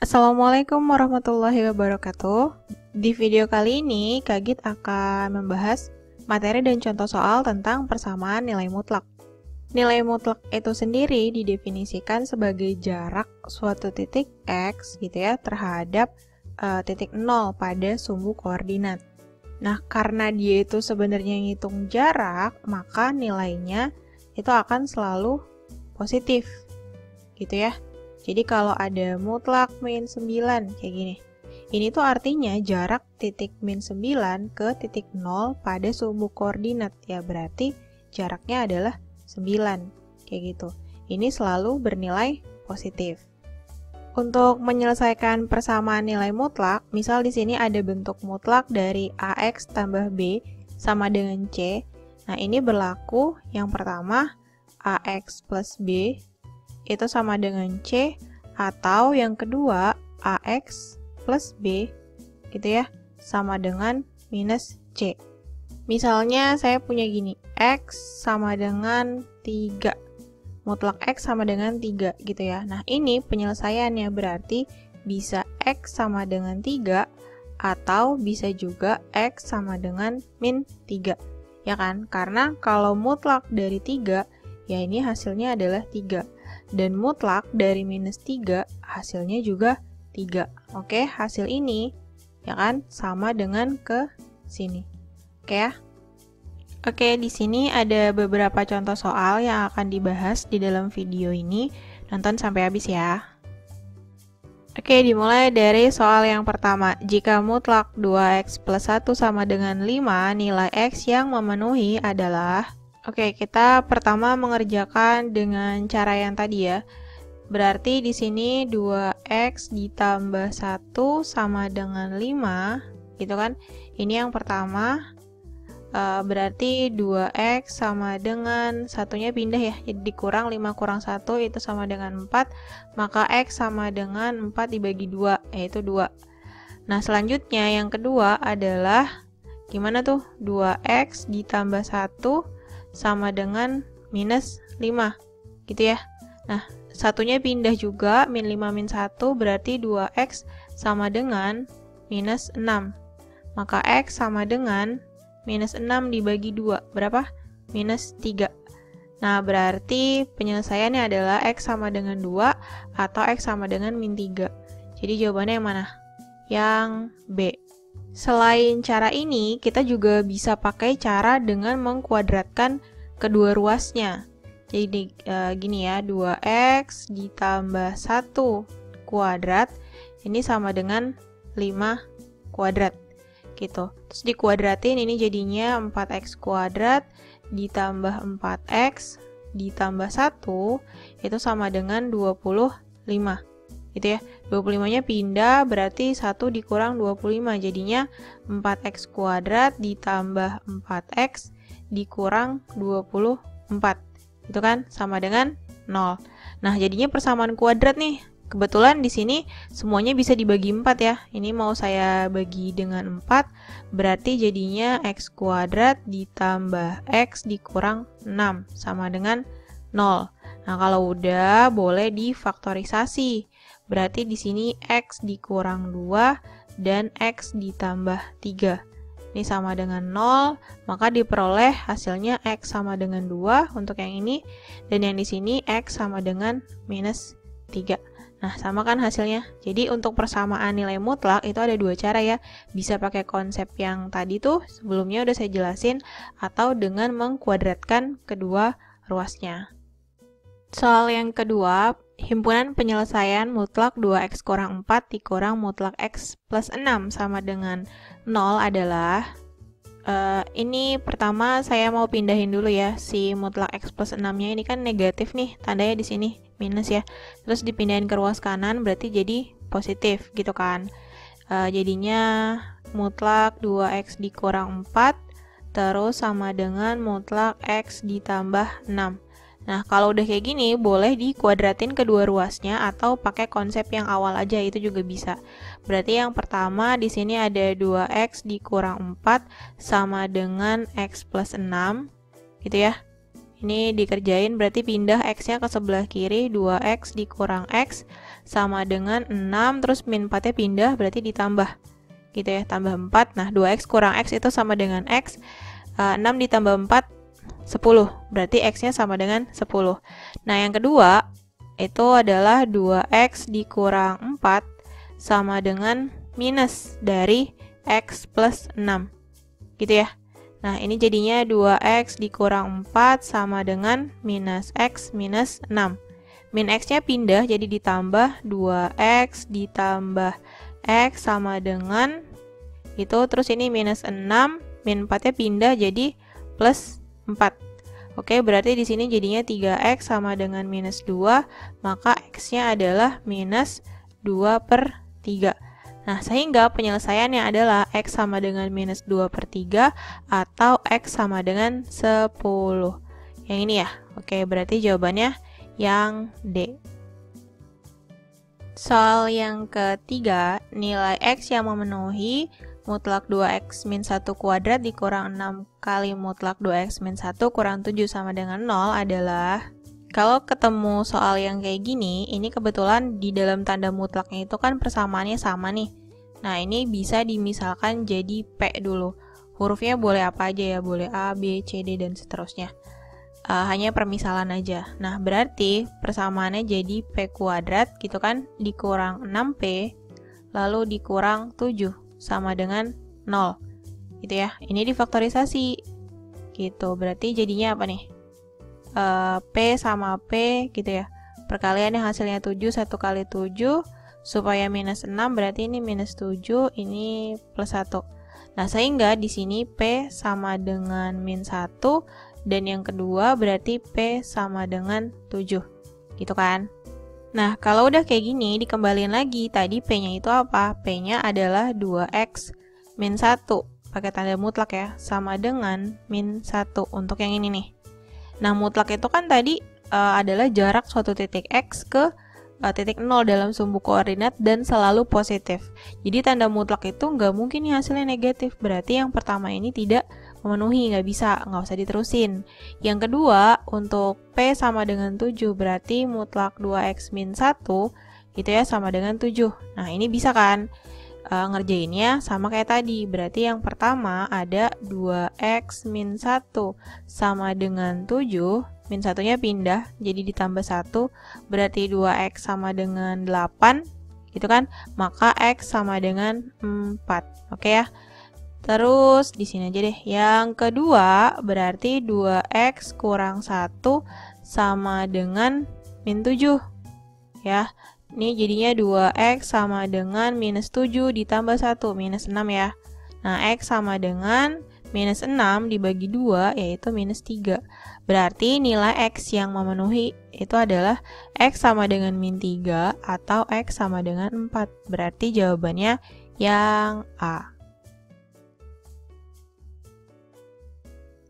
Assalamualaikum warahmatullahi wabarakatuh. Di video kali ini, Kak Git akan membahas materi dan contoh soal tentang persamaan nilai mutlak. Nilai mutlak itu sendiri didefinisikan sebagai jarak suatu titik X gitu ya terhadap titik 0 pada sumbu koordinat. Nah, karena dia itu sebenarnya ngitung jarak, maka nilainya itu akan selalu positif gitu ya. Jadi kalau ada mutlak min 9 kayak gini. Ini tuh artinya jarak titik min 9 ke titik 0 pada sumbu koordinat. Ya berarti jaraknya adalah 9. Kayak gitu. Ini selalu bernilai positif. Untuk menyelesaikan persamaan nilai mutlak, misal di sini ada bentuk mutlak dari AX tambah B sama dengan C. Nah, ini berlaku yang pertama AX plus B itu sama dengan C, atau yang kedua AX plus B gitu ya sama dengan minus C. Misalnya saya punya gini, X sama dengan 3, mutlak X sama dengan 3 gitu ya. Nah ini penyelesaiannya berarti bisa X sama dengan 3 atau bisa juga X sama dengan min 3 ya kan, karena kalau mutlak dari 3 ya ini hasilnya adalah 3. Dan mutlak dari minus 3 hasilnya juga 3. Oke, hasil ini ya kan sama dengan ke sini. Oke ya. Oke, di sini ada beberapa contoh soal yang akan dibahas di dalam video ini. Nonton sampai habis ya. Oke, dimulai dari soal yang pertama. Jika mutlak 2x plus 1 sama dengan 5, nilai x yang memenuhi adalah... Oke, kita pertama mengerjakan dengan cara yang tadi ya. Berarti di sini 2x ditambah 1 sama dengan 5, gitu kan? Ini yang pertama. Berarti 2x sama dengan satunya pindah ya. Jadi dikurang 5 kurang 1 itu sama dengan 4. Maka x sama dengan 4 dibagi 2, yaitu 2. Nah, selanjutnya yang kedua adalah gimana tuh? 2x ditambah 1 sama dengan minus 5 gitu ya. Nah, satunya pindah juga, min 5 min 1 berarti 2x sama dengan minus 6. Maka x sama dengan minus 6 dibagi 2 berapa? Minus 3. Nah, berarti penyelesaiannya adalah x sama dengan 2 atau x sama dengan min 3. Jadi jawabannya yang mana? Yang B. Selain cara ini, kita juga bisa pakai cara dengan mengkuadratkan kedua ruasnya. Jadi gini ya, 2x ditambah 1 kuadrat, ini sama dengan 5 kuadrat. Gitu. Terus dikuadratin, ini jadinya 4x kuadrat ditambah 4x ditambah 1, itu sama dengan 25. Gitu ya, 25-nya pindah berarti 1 dikurang 25 jadinya 4x kuadrat ditambah 4x dikurang 24 itu kan sama dengan 0. Nah jadinya persamaan kuadrat nih, kebetulan di sini semuanya bisa dibagi 4 ya. Ini mau saya bagi dengan 4 berarti jadinya x kuadrat ditambah x dikurang 6 sama dengan 0. Nah kalau udah boleh difaktorisasi. Berarti di sini x dikurang 2 dan x ditambah 3. Ini sama dengan 0, maka diperoleh hasilnya x sama dengan 2 untuk yang ini. Dan yang di sini x sama dengan minus 3. Nah, sama kan hasilnya? Jadi untuk persamaan nilai mutlak itu ada dua cara ya. Bisa pakai konsep yang tadi tuh, sebelumnya udah saya jelasin, atau dengan mengkuadratkan kedua ruasnya. Soal yang kedua, himpunan penyelesaian mutlak 2x kurang 4 dikurang mutlak x plus 6 sama dengan 0 adalah ini pertama saya mau pindahin dulu ya si mutlak x plus 6-nya ini kan negatif nih, tandanya di sini minus ya. Terus dipindahin ke ruas kanan berarti jadi positif gitu kan. Jadinya mutlak 2x dikurang 4 terus sama dengan mutlak x ditambah 6. Nah, kalau udah kayak gini, boleh dikuadratin kedua ruasnya atau pakai konsep yang awal aja, itu juga bisa. Berarti yang pertama di sini ada 2x dikurang 4 sama dengan x plus 6, gitu ya. Ini dikerjain berarti pindah X-nya ke sebelah kiri, 2X dikurang X sama dengan 6, terus min 4-nya pindah berarti ditambah. Gitu ya, tambah 4. Nah, 2X kurang X itu sama dengan X. 6 ditambah 4, 10. Berarti X-nya sama dengan 10. Nah, yang kedua, itu adalah 2X dikurang 4 sama dengan minus dari X plus 6. Gitu ya. Nah, ini jadinya 2X dikurang 4 sama dengan minus X minus 6. Min X-nya pindah, jadi ditambah 2X ditambah X sama dengan itu. Terus ini minus 6, min 4-nya pindah jadi plus 4. Oke, berarti di sini jadinya 3X sama dengan minus 2, maka X-nya adalah minus 2/3. Nah, sehingga penyelesaiannya adalah X sama dengan minus 2/3 atau X sama dengan 10. Yang ini ya. Oke, berarti jawabannya yang D. Soal yang ketiga, nilai X yang memenuhi mutlak 2X min 1 kuadrat dikurang 6 kali mutlak 2X min 1 kurang 7 sama dengan 0 adalah... Kalau ketemu soal yang kayak gini, ini kebetulan di dalam tanda mutlaknya itu kan persamaannya sama nih. Nah, ini bisa dimisalkan jadi P dulu. Hurufnya boleh apa aja ya, boleh A, B, C, D, dan seterusnya. Hanya permisalan aja. Nah, berarti persamaannya jadi P kuadrat gitu kan, dikurang 6P, lalu dikurang 7, sama dengan 0. Gitu ya, ini difaktorisasi. Gitu, berarti jadinya apa nih? P sama P gitu ya. Perkalian yang hasilnya 7, 1 kali 7 supaya minus 6, berarti ini minus 7, ini plus 1. Nah, sehingga di sini P sama dengan min 1 dan yang kedua berarti P sama dengan 7. Gitu kan? Nah, kalau udah kayak gini dikembaliin lagi. Tadi P-nya itu apa? P-nya adalah 2X min 1 pakai tanda mutlak ya, sama dengan min 1 untuk yang ini nih. Nah, mutlak itu kan tadi adalah jarak suatu titik X ke titik 0 dalam sumbu koordinat dan selalu positif. Jadi tanda mutlak itu nggak mungkin nih hasilnya negatif. Berarti yang pertama ini tidak memenuhi, nggak usah diterusin. Yang kedua, untuk P sama dengan 7, berarti mutlak 2X min 1 gitu ya, sama dengan 7. Nah, ini bisa kan? Ngerjainnya sama kayak tadi. Berarti yang pertama ada 2X min 1 sama dengan 7, min 1-nya pindah jadi ditambah 1, berarti 2X sama dengan 8 gitu kan, maka X sama dengan 4. Oke ya. Terus di sini aja deh. Yang kedua berarti 2X kurang 1 sama dengan min 7 ya. Ini jadinya 2X sama dengan minus 7 ditambah 1, minus 6 ya. Nah, X sama dengan minus 6 dibagi 2, yaitu minus 3. Berarti nilai X yang memenuhi itu adalah X sama dengan min 3 atau X sama dengan 4. Berarti jawabannya yang A.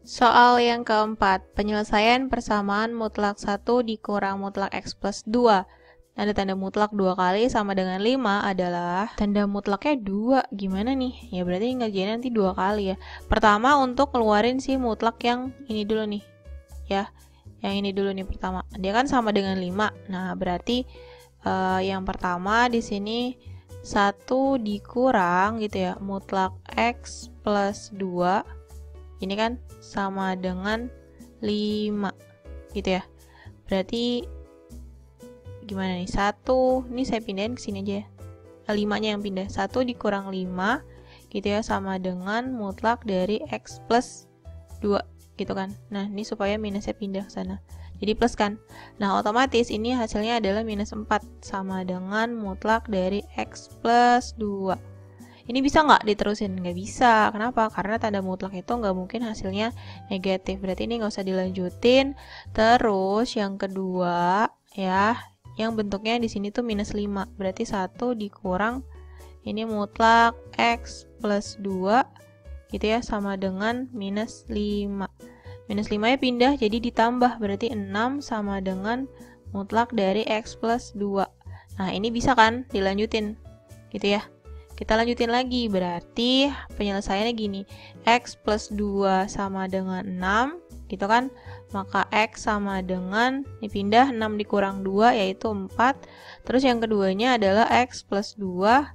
Soal yang keempat, penyelesaian persamaan mutlak 1 dikurang mutlak X plus 2. Tanda mutlak 2 kali sama dengan 5 adalah tanda mutlaknya 2. Gimana nih? Ya berarti ngerjain nanti 2 kali ya. Pertama untuk keluarin si mutlak yang ini dulu nih. Ya, yang ini dulu nih pertama. Dia kan sama dengan 5. Nah, berarti yang pertama di sini 1 dikurang gitu ya, mutlak X plus 2. Ini kan sama dengan 5 gitu ya. Berarti gimana nih? 1, ini saya pindahin ke sini aja ya. 5-nya yang pindah. 1 dikurang 5 gitu ya, sama dengan mutlak dari X plus 2 gitu kan. Nah, ini supaya minusnya pindah ke sana. Jadi plus kan. Nah, otomatis ini hasilnya adalah minus 4 sama dengan mutlak dari X plus 2. Ini bisa nggak diterusin? Nggak bisa. Kenapa? Karena tanda mutlak itu nggak mungkin hasilnya negatif. Berarti ini nggak usah dilanjutin. Terus yang kedua ya, yang bentuknya di sini tuh minus 5. Berarti 1 dikurang ini mutlak X plus 2 gitu ya, sama dengan minus 5. Minus 5 nya pindah jadi ditambah, berarti 6 sama dengan mutlak dari X plus 2. Nah, ini bisa kan dilanjutin gitu ya. Kita lanjutin lagi, berarti penyelesaiannya gini. X plus 2 sama dengan 6 gitu kan? Maka X sama dengan, dipindah 6 dikurang 2 yaitu 4. Terus yang keduanya adalah X plus 2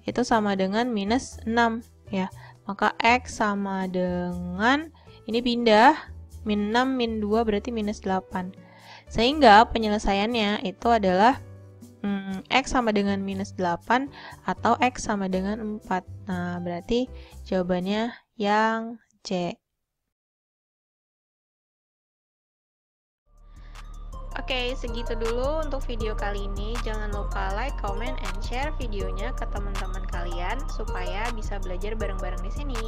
itu sama dengan minus 6 ya. Maka X sama dengan, ini pindah, min 6 min 2 berarti minus 8. Sehingga penyelesaiannya itu adalah X sama dengan minus 8 atau X sama dengan 4. Nah, berarti jawabannya yang C. Oke, segitu dulu untuk video kali ini. Jangan lupa like, comment, and share videonya ke teman-teman kalian supaya bisa belajar bareng-bareng di sini.